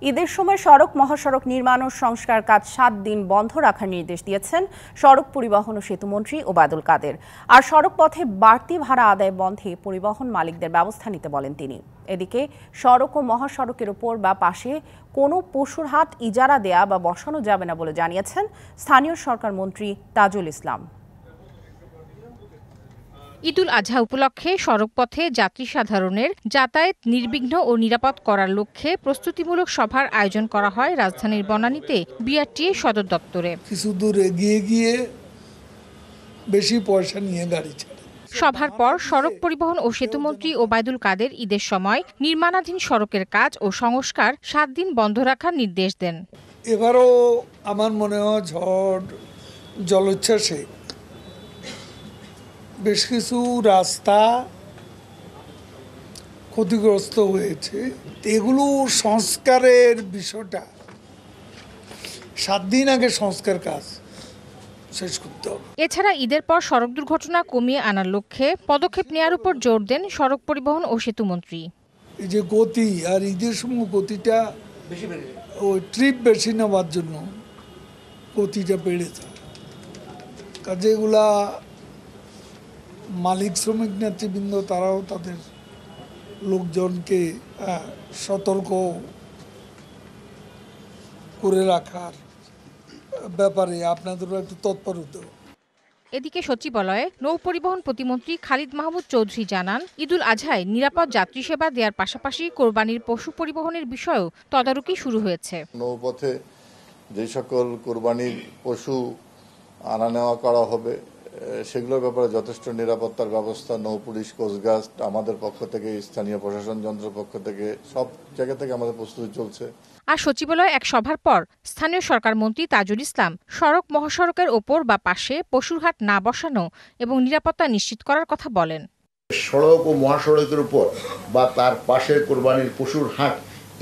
ঈদের সময় সড়ক মহাসড়ক নির্মাণ ও সংস্কার কাজ 7 দিন বন্ধ রাখার নির্দেশ দিয়েছেন সড়ক পরিবহন ও সেতুমন্ত্রী ওবায়দুল কাদের। আর সড়ক পথে বাড়তি ভাড়া আদায় বন্ধে পরিবহন মালিকদের ব্যবস্থা নিতে বলেন তিনি। এদিকে সড়ক ও মহাসড়কের উপর বা পাশে কোনো পশুর হাট ইজারা দেয়া বা বসানো যাবে না বলে জানিয়েছেন স্থানীয় সরকার মন্ত্রী তাজুল ইসলাম। ঈদুল আজহা উপলক্ষে সড়কপথে যাত্রী সাধারণের যাতায়াত নির্বিঘ্ন ও নিরাপদ করার লক্ষ্যে প্রস্তুতিমূলক সভার আয়োজন করা হয় রাজধানীর বনানীতে বিআরটিএ সদর দপ্তরে। কিছু দূর এগিয়ে গিয়ে বেশি পয়সা নিয়ে গাড়ি ছাড়ে। সভার পর সড়ক পরিবহন ও সেতুমন্ত্রী ওবায়দুল কাদের ঈদের সময় নির্মাণাধীন সড়কের কাজ ও সংস্কার 7 দিন বন্ধ রাখার নির্দেশ দেন। এবারও আমার মনে হয় ঝড় জলোচ্ছ্বাসে বেশ কিছু রাস্তা ক্ষতিগ্রস্ত হয়েছে। এগুলো সংস্কারের বিষয়টা 7 দিন আগে সংস্কার কাজ শেষ করতে হবে। এছাড়া ঈদের পর সড়ক দুর্ঘটনা কমিয়ে আনার লক্ষ্যে পদক্ষেপ নেওয়ার উপর জোর দেন সড়ক পরিবহন ও সেতুমন্ত্রী। এই যে গতি আর ঈদের সময় গতিটা ওই ট্রিপ বেশি নেওয়ার জন্য গতিটা বেড়ে যায়। কাজে এগুলা মালিক শ্রমিক নেতৃবৃন্দ তারাও তাদের লোকজনকে সতর্ক করে রাখার ব্যাপারে আপনাদেরও একটু তৎপর হতে হবে। এদিকে সচিবালয়ে নৌ পরিবহন প্রতিমন্ত্রী খালিদ মাহমুদ চৌধুরী জানান, ঈদুল আজহায় নিরাপদ যাত্রী সেবা দেওয়ার পাশাপাশি কোরবানির পশু পরিবহনের বিষয়েও তদারকি শুরু হয়েছে। নৌপথে যে সকল কোরবানির পশু আনা নেওয়া করা হবে সেগুলোর ব্যাপারে যথেষ্ট নিরাপত্তার ব্যবস্থা নৌ পুলিশ, কোস্টগার্ড আমাদের পক্ষ থেকে, স্থানীয় প্রশাসন যন্ত্রের পক্ষ থেকে সব জায়গা থেকে আমাদের প্রস্তুতি চলছে। আর সচিবালয়ে এক সভার পর স্থানীয় সরকার মন্ত্রী তাজুল ইসলাম সড়ক মহাসড়কের ওপর বা পাশে পশুর হাট না বসানো এবং নিরাপত্তা নিশ্চিত করার কথা বলেন। সড়ক ও মহাসড়কের উপর বা তার পাশের কোরবানির পশুর হাট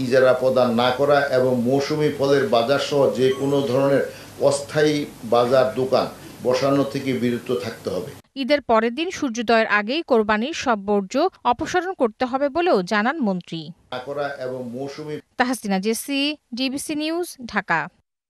ইজারা প্রদান না করা এবং মৌসুমি ফলের বাজার সহ যে কোনো ধরনের অস্থায়ী বাজার দোকান বসানো থেকে বিরত থাকতে হবে। ঈদের পরের দিন সূর্যোদয়ের আগেই কোরবানির সব বর্জ্য অপসারণ করতে হবে বলেও জানান মন্ত্রী। না করা এবং মৌসুমি। Tahsina Jesy, DBC news, Dhaka.